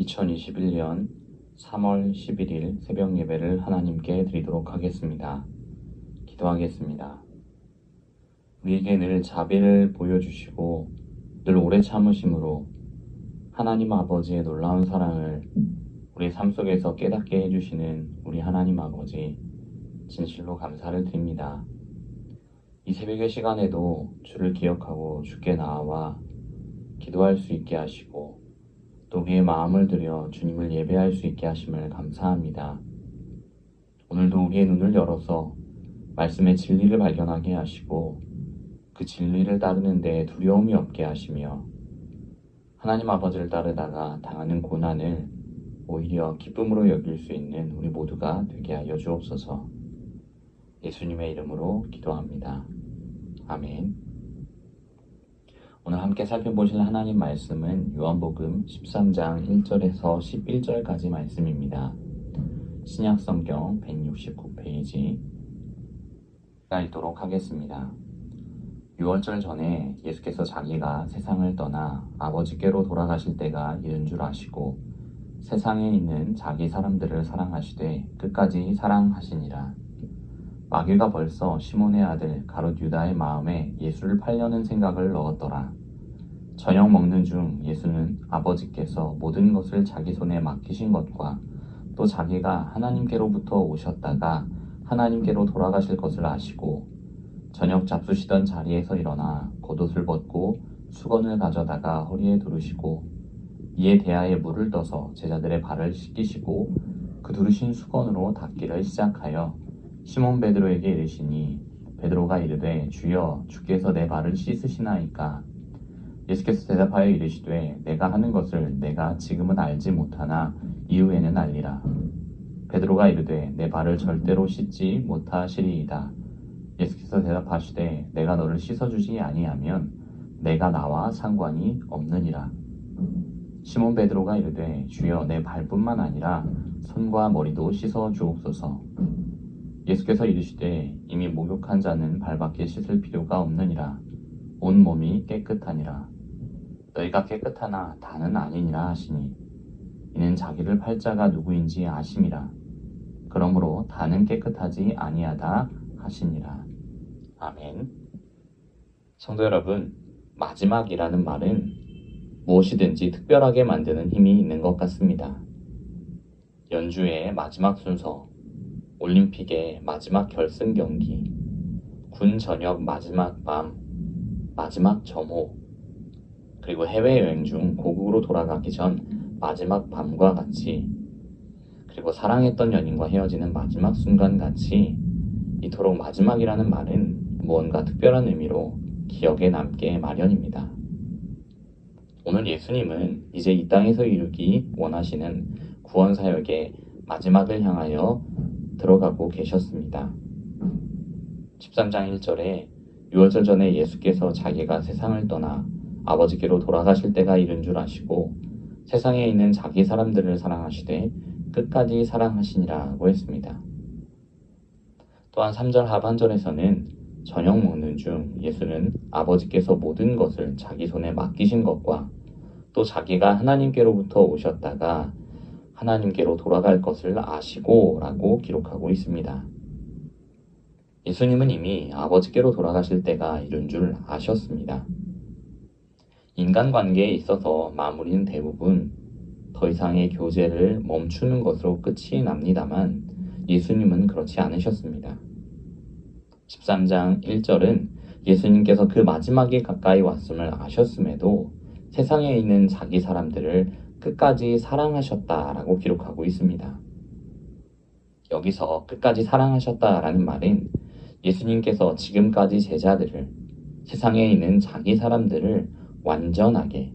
2021년 3월 11일 새벽 예배를 하나님께 드리도록 하겠습니다. 기도하겠습니다. 우리에게 늘 자비를 보여주시고 늘 오래 참으심으로 하나님 아버지의 놀라운 사랑을 우리 삶 속에서 깨닫게 해주시는 우리 하나님 아버지, 진실로 감사를 드립니다. 이 새벽의 시간에도 주를 기억하고 주께 나아와 기도할 수 있게 하시고 또 우리의 마음을 들여 주님을 예배할 수 있게 하심을 감사합니다. 오늘도 우리의 눈을 열어서 말씀의 진리를 발견하게 하시고 그 진리를 따르는 데 두려움이 없게 하시며 하나님 아버지를 따르다가 당하는 고난을 오히려 기쁨으로 여길 수 있는 우리 모두가 되게 하여 주옵소서. 예수님의 이름으로 기도합니다. 아멘. 오늘 함께 살펴보실 하나님 말씀은 요한복음 13장 1절에서 11절까지 말씀입니다. 신약성경 169페이지 읽도록 하겠습니다. 6월절 전에 예수께서 자기가 세상을 떠나 아버지께로 돌아가실 때가 이른 줄 아시고 세상에 있는 자기 사람들을 사랑하시되 끝까지 사랑하시니라. 마귀가 벌써 시몬의 아들 가롯 유다의 마음에 예수를 팔려는 생각을 넣었더라. 저녁 먹는 중 예수는 아버지께서 모든 것을 자기 손에 맡기신 것과 또 자기가 하나님께로부터 오셨다가 하나님께로 돌아가실 것을 아시고 저녁 잡수시던 자리에서 일어나 겉옷을 벗고 수건을 가져다가 허리에 두르시고 이에 대하에 물을 떠서 제자들의 발을 씻기시고 그 두르신 수건으로 닦기를 시작하여 시몬 베드로에게 이르시니 베드로가 이르되 주여 주께서 내 발을 씻으시나이까. 예수께서 대답하여 이르시되 내가 하는 것을 내가 지금은 알지 못하나 이후에는 알리라. 베드로가 이르되 내 발을 절대로 씻지 못하시리이다. 예수께서 대답하시되 내가 너를 씻어주지 아니하면 내가 나와 상관이 없느니라. 시몬 베드로가 이르되 주여 내 발뿐만 아니라 손과 머리도 씻어 주옵소서. 예수께서 이르시되 이미 목욕한 자는 발밖에 씻을 필요가 없느니라. 온 몸이 깨끗하니라. 너희가 깨끗하나 다는 아니니라 하시니 이는 자기를 팔 자가 누구인지 아심이라. 그러므로 다는 깨끗하지 아니하다 하시니라. 아멘. 성도 여러분, 마지막이라는 말은 무엇이든지 특별하게 만드는 힘이 있는 것 같습니다. 연주의 마지막 순서, 올림픽의 마지막 결승 경기, 군 전역 마지막 밤, 마지막 점호, 그리고 해외여행 중 고국으로 돌아가기 전 마지막 밤과 같이, 그리고 사랑했던 연인과 헤어지는 마지막 순간 같이 이토록 마지막이라는 말은 무언가 특별한 의미로 기억에 남게 마련입니다. 오늘 예수님은 이제 이 땅에서 이루기 원하시는 구원 사역의 마지막을 향하여 들어가고 계셨습니다. 13장 1절에 6월절 전에 예수께서 자기가 세상을 떠나 아버지께로 돌아가실 때가 이른 줄 아시고 세상에 있는 자기 사람들을 사랑하시되 끝까지 사랑하시니라고 했습니다. 또한 3절 하반절에서는 저녁 먹는 중 예수는 아버지께서 모든 것을 자기 손에 맡기신 것과 또 자기가 하나님께로부터 오셨다가 하나님께로 돌아갈 것을 아시고 라고 기록하고 있습니다. 예수님은 이미 아버지께로 돌아가실 때가 이른 줄 아셨습니다. 인간관계에 있어서 마무리는 대부분 더 이상의 교제를 멈추는 것으로 끝이 납니다만 예수님은 그렇지 않으셨습니다. 13장 1절은 예수님께서 그 마지막이 가까이 왔음을 아셨음에도 세상에 있는 자기 사람들을 끝까지 사랑하셨다라고 기록하고 있습니다. 여기서 끝까지 사랑하셨다라는 말은 예수님께서 지금까지 제자들을, 세상에 있는 자기 사람들을 완전하게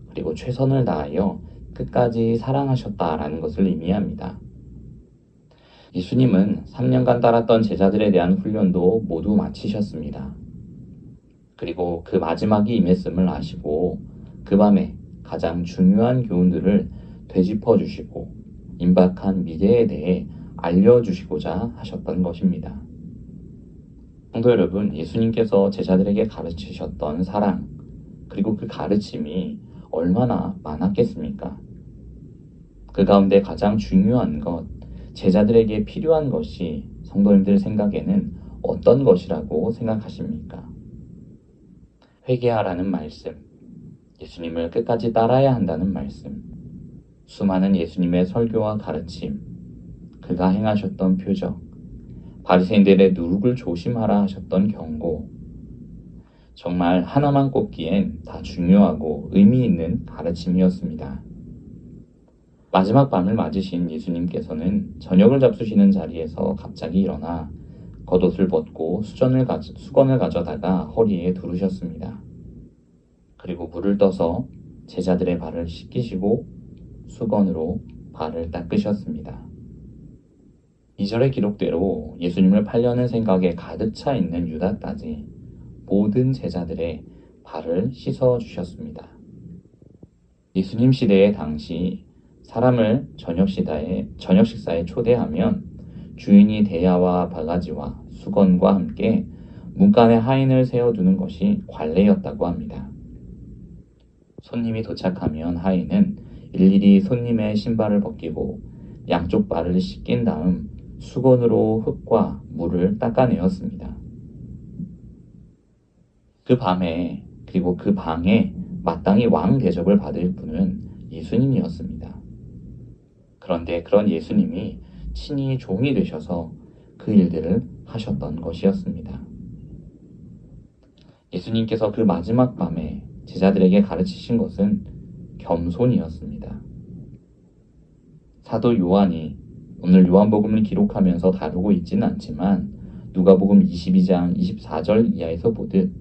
그리고 최선을 다하여 끝까지 사랑하셨다라는 것을 의미합니다. 예수님은 3년간 따랐던 제자들에 대한 훈련도 모두 마치셨습니다. 그리고 그 마지막이 임했음을 아시고 그 밤에 가장 중요한 교훈들을 되짚어 주시고 임박한 미래에 대해 알려주시고자 하셨던 것입니다. 성도 여러분, 예수님께서 제자들에게 가르치셨던 사랑, 그리고 그 가르침이 얼마나 많았겠습니까? 그 가운데 가장 중요한 것, 제자들에게 필요한 것이 성도님들 생각에는 어떤 것이라고 생각하십니까? 회개하라는 말씀, 예수님을 끝까지 따라야 한다는 말씀, 수많은 예수님의 설교와 가르침, 그가 행하셨던 표적, 바리새인들의 누룩을 조심하라 하셨던 경고, 정말 하나만 꼽기엔 다 중요하고 의미 있는 가르침이었습니다. 마지막 밤을 맞으신 예수님께서는 저녁을 잡수시는 자리에서 갑자기 일어나 겉옷을 벗고 수건을 가져다가 허리에 두르셨습니다. 그리고 물을 떠서 제자들의 발을 씻기시고 수건으로 발을 닦으셨습니다. 2절의 기록대로 예수님을 팔려는 생각에 가득 차 있는 유다까지 모든 제자들의 발을 씻어 주셨습니다. 예수님 시대의 당시 사람을 저녁 식사에 초대하면 주인이 대야와 바가지와 수건과 함께 문간에 하인을 세워두는 것이 관례였다고 합니다. 손님이 도착하면 하인은 일일이 손님의 신발을 벗기고 양쪽 발을 씻긴 다음 수건으로 흙과 물을 닦아내었습니다. 그 밤에 그리고 그 방에 마땅히 왕 대접을 받을 분은 예수님이었습니다. 그런데 그런 예수님이 친히 종이 되셔서 그 일들을 하셨던 것이었습니다. 예수님께서 그 마지막 밤에 제자들에게 가르치신 것은 겸손이었습니다. 사도 요한이 오늘 요한복음을 기록하면서 다루고 있지는 않지만 누가복음 22장 24절 이하에서 보듯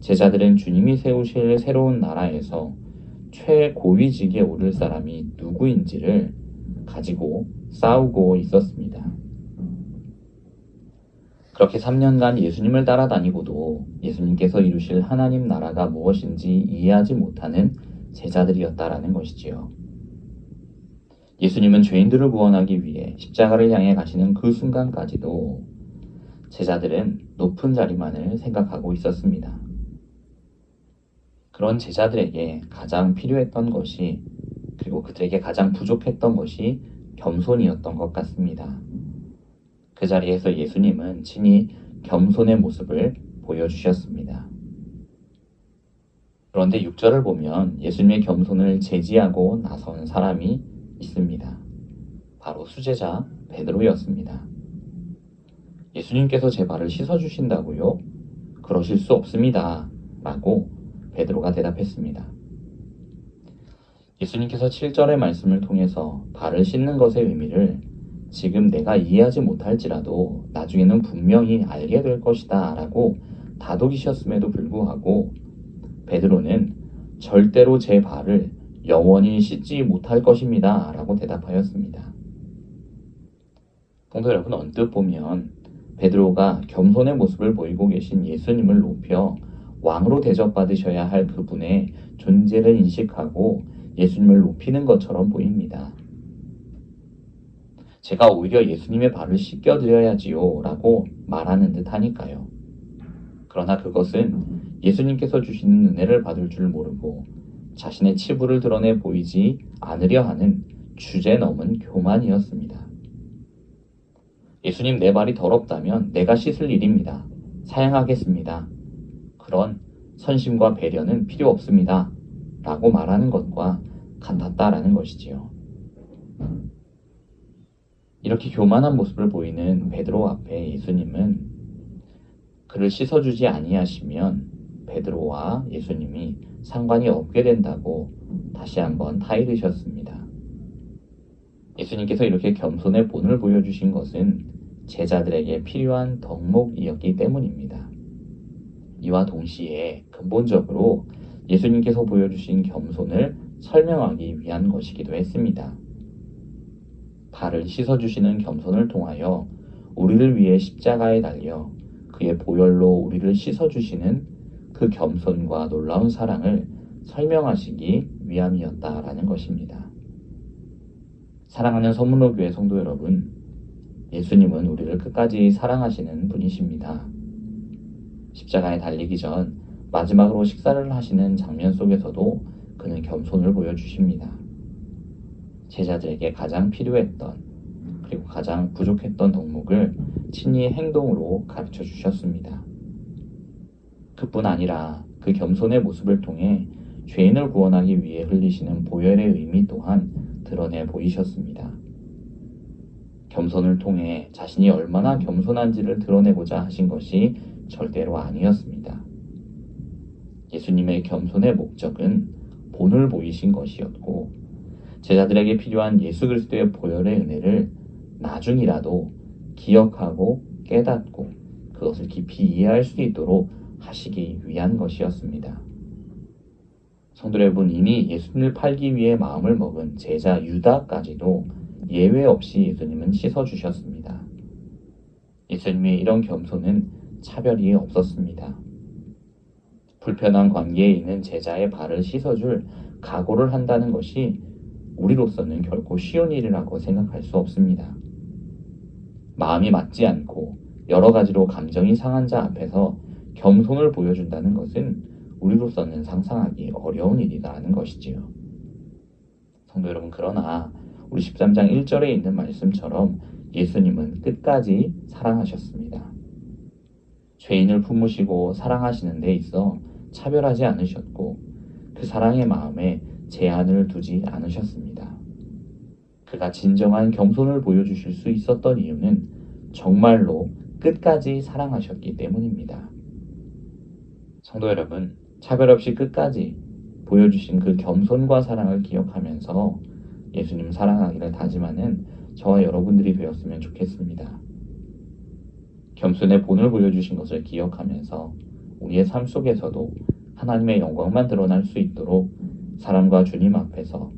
제자들은 주님이 세우실 새로운 나라에서 최고위직에 오를 사람이 누구인지를 가지고 싸우고 있었습니다. 그렇게 3년간 예수님을 따라다니고도 예수님께서 이루실 하나님 나라가 무엇인지 이해하지 못하는 제자들이었다라는 것이지요. 예수님은 죄인들을 구원하기 위해 십자가를 향해 가시는 그 순간까지도 제자들은 높은 자리만을 생각하고 있었습니다. 그런 제자들에게 가장 필요했던 것이 그리고 그들에게 가장 부족했던 것이 겸손이었던 것 같습니다. 그 자리에서 예수님은 친히 겸손의 모습을 보여주셨습니다. 그런데 6절을 보면 예수님의 겸손을 제지하고 나선 사람이 있습니다. 바로 수제자 베드로였습니다. 예수님께서 제 발을 씻어주신다고요? 그러실 수 없습니다. 라고 베드로가 대답했습니다. 예수님께서 7절의 말씀을 통해서 발을 씻는 것의 의미를 지금 내가 이해하지 못할지라도 나중에는 분명히 알게 될 것이다 라고 다독이셨음에도 불구하고 베드로는 절대로 제 발을 영원히 씻지 못할 것입니다 라고 대답하였습니다. 성도 여러분, 언뜻 보면 베드로가 겸손의 모습을 보이고 계신 예수님을 높여 왕으로 대접받으셔야 할 그분의 존재를 인식하고 예수님을 높이는 것처럼 보입니다. 제가 오히려 예수님의 발을 씻겨드려야지요 라고 말하는 듯 하니까요. 그러나 그것은 예수님께서 주시는 은혜를 받을 줄 모르고 자신의 치부를 드러내 보이지 않으려 하는 주제넘은 교만이었습니다. 예수님, 내 발이 더럽다면 내가 씻을 일입니다. 사양하겠습니다. 그런 선심과 배려는 필요 없습니다. 라고 말하는 것과 같았다라는 것이지요. 이렇게 교만한 모습을 보이는 베드로 앞에 예수님은 그를 씻어주지 아니하시면 베드로와 예수님이 상관이 없게 된다고 다시 한번 타이르셨습니다. 예수님께서 이렇게 겸손의 본을 보여주신 것은 제자들에게 필요한 덕목이었기 때문입니다. 이와 동시에 근본적으로 예수님께서 보여주신 겸손을 설명하기 위한 것이기도 했습니다. 발을 씻어주시는 겸손을 통하여 우리를 위해 십자가에 달려 그의 보혈로 우리를 씻어주시는 그 겸손과 놀라운 사랑을 설명하시기 위함이었다라는 것입니다. 사랑하는 서문로교회 성도 여러분, 예수님은 우리를 끝까지 사랑하시는 분이십니다. 십자가에 달리기 전 마지막으로 식사를 하시는 장면 속에서도 그는 겸손을 보여주십니다. 제자들에게 가장 필요했던 그리고 가장 부족했던 덕목을 친히 행동으로 가르쳐 주셨습니다. 그뿐 아니라 그 겸손의 모습을 통해 죄인을 구원하기 위해 흘리시는 보혈의 의미 또한 드러내 보이셨습니다. 겸손을 통해 자신이 얼마나 겸손한지를 드러내고자 하신 것이 절대로 아니었습니다. 예수님의 겸손의 목적은 본을 보이신 것이었고 제자들에게 필요한 예수 그리스도의 보혈의 은혜를 나중이라도 기억하고 깨닫고 그것을 깊이 이해할 수 있도록 하시기 위한 것이었습니다. 성도 여러분, 이미 예수님을 팔기 위해 마음을 먹은 제자 유다까지도 예외 없이 예수님은 씻어주셨습니다. 예수님의 이런 겸손은 차별이 없었습니다. 불편한 관계에 있는 제자의 발을 씻어줄 각오를 한다는 것이 우리로서는 결코 쉬운 일이라고 생각할 수 없습니다. 마음이 맞지 않고 여러 가지로 감정이 상한 자 앞에서 겸손을 보여준다는 것은 우리로서는 상상하기 어려운 일이라는 것이지요. 성도 여러분, 그러나 우리 13장 1절에 있는 말씀처럼 예수님은 끝까지 사랑하셨습니다. 죄인을 품으시고 사랑하시는 데 있어 차별하지 않으셨고 그 사랑의 마음에 제한을 두지 않으셨습니다. 그가 진정한 겸손을 보여주실 수 있었던 이유는 정말로 끝까지 사랑하셨기 때문입니다. 성도 여러분, 차별 없이 끝까지 보여주신 그 겸손과 사랑을 기억하면서 예수님 사랑하기를 다짐하는 저와 여러분들이 되었으면 좋겠습니다. 겸손의 본을 보여주신 것을 기억하면서 우리의 삶 속에서도 하나님의 영광만 드러날 수 있도록 사람과 주님 앞에서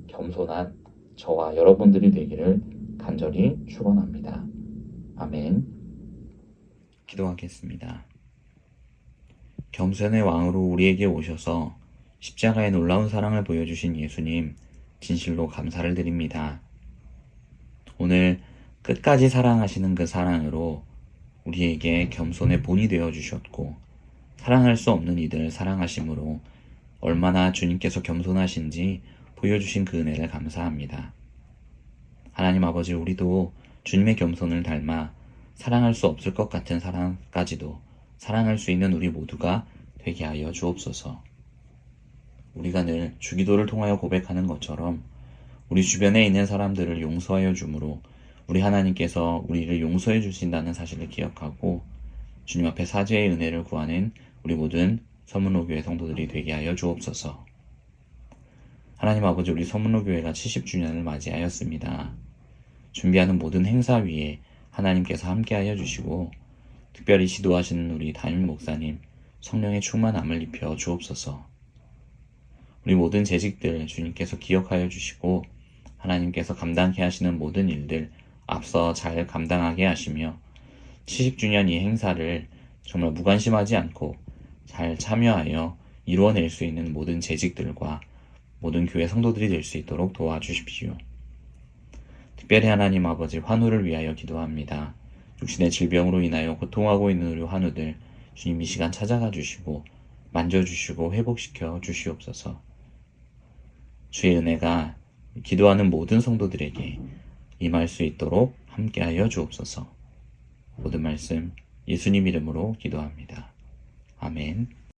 겸손한 저와 여러분들이 되기를 간절히 축원합니다. 아멘. 기도하겠습니다. 겸손의 왕으로 우리에게 오셔서 십자가의 놀라운 사랑을 보여주신 예수님, 진실로 감사를 드립니다. 오늘 끝까지 사랑하시는 그 사랑으로 우리에게 겸손의 본이 되어 주셨고 사랑할 수 없는 이들을 사랑하심으로 얼마나 주님께서 겸손하신지 보여주신 그 은혜를 감사합니다. 하나님 아버지, 우리도 주님의 겸손을 닮아 사랑할 수 없을 것 같은 사랑까지도 사랑할 수 있는 우리 모두가 되게 하여 주옵소서. 우리가 늘 주기도를 통하여 고백하는 것처럼 우리 주변에 있는 사람들을 용서하여 주므로 우리 하나님께서 우리를 용서해 주신다는 사실을 기억하고 주님 앞에 사죄의 은혜를 구하는 우리 모든 서문로교회 성도들이 되게 하여 주옵소서. 하나님 아버지, 우리 서문로교회가 70주년을 맞이하였습니다. 준비하는 모든 행사 위에 하나님께서 함께하여 주시고 특별히 지도하시는 우리 담임 목사님 성령의 충만함을 입혀 주옵소서. 우리 모든 재직들 주님께서 기억하여 주시고 하나님께서 감당케 하시는 모든 일들 앞서 잘 감당하게 하시며 70주년 이 행사를 정말 무관심하지 않고 잘 참여하여 이루어낼 수 있는 모든 재직들과 모든 교회 성도들이 될 수 있도록 도와주십시오. 특별히 하나님 아버지, 환우를 위하여 기도합니다. 육신의 질병으로 인하여 고통하고 있는 우리 환우들 주님 이 시간 찾아가 주시고 만져주시고 회복시켜 주시옵소서. 주의 은혜가 기도하는 모든 성도들에게 임할 수 있도록 함께하여 주옵소서. 모든 말씀 예수님 이름으로 기도합니다. 아멘.